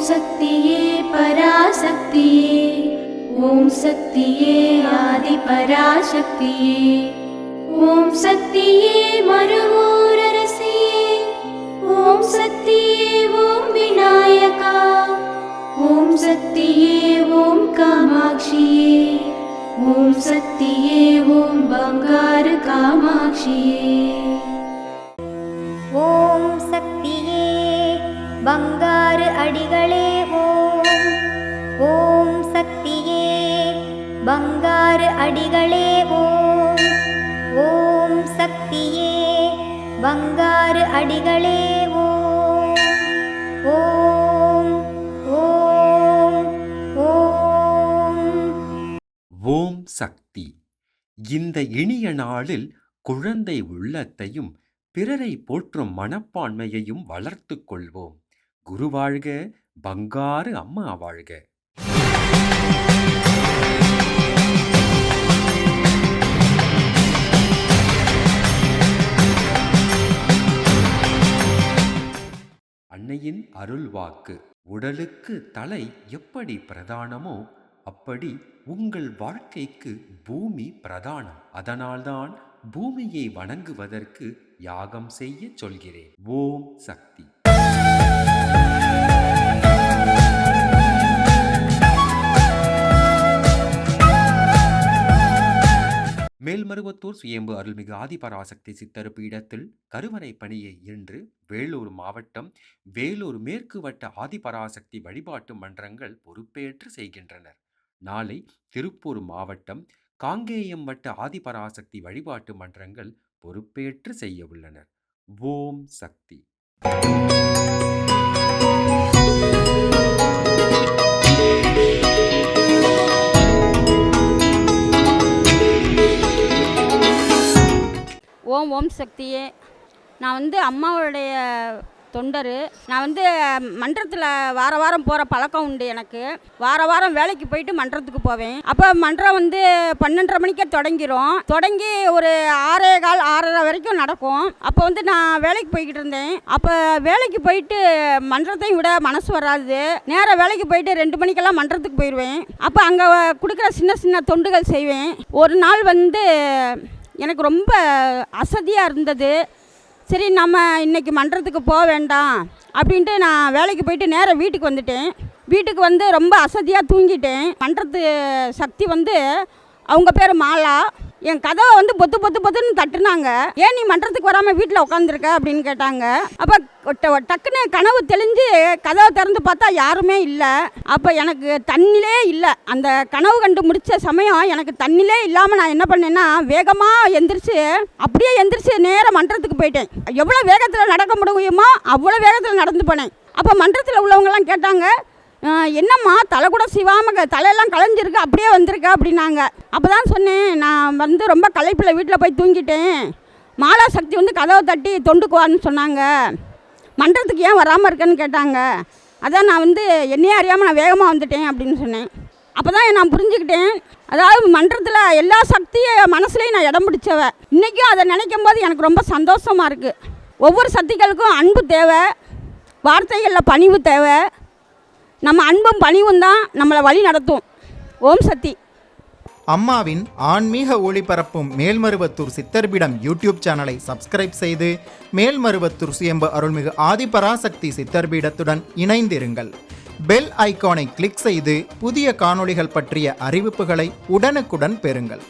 சக்தியே பராசக்தியே, ஓம் சக்தியே ஆதி பராசக்தியே, ஓம் சக்தியே மறுவூரரசியே, ஓம் சக்தியே ஓம் விநாயகா, ஓம் சக்தியே ஓம் காமாட்சியே, ஓம் சக்தியே ஓம் பங்காரு காமாட்சியே. ஓம் சக்தியே பங்காரு அடிகளே ஓம், ஓம் சக்தியே பங்காரு அடிகளே ஓம், ஓம் சக்தியே பங்காரு அடிகளே ஓம், ஓம் ஓம் ஓம். ஓம் சக்தி. இந்த இனிய நாளில் குழந்தை உள்ளத்தையும் பிறரை போற்றும் மனப்பான்மையையும் வளர்த்து கொள்வோம். குரு வாழ்க, பங்காரு அம்மா வாழ்க. அன்னையின் அருள் வாக்கு. உடலுக்கு தலை எப்படி பிரதானமோ அப்படி உங்கள் வாழ்க்கைக்கு பூமி பிரதானம். அதனால்தான் பூமியை வணங்குவதற்கு யாகம் செய்ய சொல்கிறேன். ஓம் சக்தி. மேல்மருவத்தூர் சுயம்பு அருள்மிகு ஆதிபராசக்தி சித்தர் பீடத்தில் கருவறை பணியை இன்று வேலூர் மாவட்டம் வேலூர் மேற்கு வட்ட ஆதிபராசக்தி வழிபாட்டு மன்றங்கள் பொறுப்பேற்று செய்கின்றனர். நாளை திருப்பூர் மாவட்டம் காங்கேயம் வட்ட ஆதிபராசக்தி வழிபாட்டு மன்றங்கள் பொறுப்பேற்று செய்ய உள்ளனர். ஓம் சக்தி. ஓம் சக்தியே. நான் அம்மாவுடைய தொண்டர். நான் மன்றத்தில் வாரம் போகிற பழக்கம் உண்டு எனக்கு. வாரம் வேலைக்கு போயிட்டு மன்றத்துக்கு போவேன். அப்போ மன்றம் 12:30 மணிக்கே தொடங்கி ஒரு 6:15 வரைக்கும் நடக்கும். அப்போ நான் வேலைக்கு போய்கிட்டு இருந்தேன். அப்போ வேலைக்கு போயிட்டு மன்றத்தையும் விட மனசு வராது. நேராக வேலைக்கு போயிட்டு 2 மணிக்கெல்லாம் மன்றத்துக்கு போயிடுவேன். அப்போ அங்கே கொடுக்குற சின்ன தொண்டுகள் செய்வேன். ஒரு நாள் எனக்கு ரொம்ப அசதியாக இருந்தது. சரி, நம்ம இன்றைக்கி மன்றத்துக்கு போக வேண்டாம் அப்படின்ட்டு நான் வேலைக்கு போயிட்டு நேராக வீட்டுக்கு வந்துட்டேன். வீட்டுக்கு ரொம்ப அசதியாக தூங்கிட்டேன். மன்றத்து சக்தி அவங்க பேர் மாலா. என் கதவை பொத்துன்னு தட்டுனாங்க. ஏன் நீ மன்றத்துக்கு வராமல் வீட்டில் உட்காந்துருக்க அப்படின்னு கேட்டாங்க. அப்போ டக்குன்னு கனவு தெளிஞ்சு கதவை திறந்து பார்த்தா யாருமே இல்லை. அப்போ எனக்கு தண்ணிலே இல்லை. அந்த கனவு கண்டு முடித்த சமயம் எனக்கு தண்ணிலே இல்லாமல் நான் என்ன பண்ணேன்னா வேகமாக அப்படியே எந்திரிச்சு நேராக மன்றத்துக்கு போயிட்டேன். எவ்வளோ வேகத்தில் நடக்க முடியுமோ அவ்வளோ வேகத்தில் நடந்து போனேன். அப்போ மன்றத்தில் உள்ளவங்கெல்லாம் கேட்டாங்க, என்னம்மா தலை கூட சிவாமல் தலையெல்லாம் களைஞ்சிருக்கு, அப்படியே வந்திருக்க அப்படின்னாங்க. அப்போ தான் சொன்னேன், நான் ரொம்ப களைப்பில் வீட்டில் போய் தூங்கிட்டேன். மாலா சக்தி கதவை தட்டி தொண்டுக்குவான்னு சொன்னாங்க. மன்றத்துக்கு ஏன் வராமல் இருக்கேன்னு கேட்டாங்க. அதான் நான் என்னையே அறியாமல் நான் வேகமாக வந்துட்டேன் அப்படின்னு சொன்னேன். அப்போ தான் நான் புரிஞ்சுக்கிட்டேன், அதாவது மன்றத்தில் எல்லா சக்தியை மனசுலையும் நான் இடம் பிடிச்சவ. இன்றைக்கும் அதை நினைக்கும் போது எனக்கு ரொம்ப சந்தோஷமாக இருக்குது. ஒவ்வொரு சக்திகளுக்கும் அன்பு தேவை, வார்த்தைகளில் பணிவு தேவை. நம்ம அன்பும் பணிவும் தான் நம்மளை வழி நடத்தும். ஓம் சக்தி. அம்மாவின் ஆன்மீக ஒளிபரப்பும் மேல்மருவத்தூர் சித்தர்பீடம் யூடியூப் சேனலை சப்ஸ்கிரைப் செய்து மேல்மருவத்தூர் சுயம்பு அருள்மிகு ஆதிபராசக்தி சித்தர்பீடத்துடன் இணைந்திருங்கள். பெல் ஐகானை கிளிக் செய்து புதிய காணொளிகள் பற்றிய அறிவிப்புகளை உடனுக்குடன் பெறுங்கள்.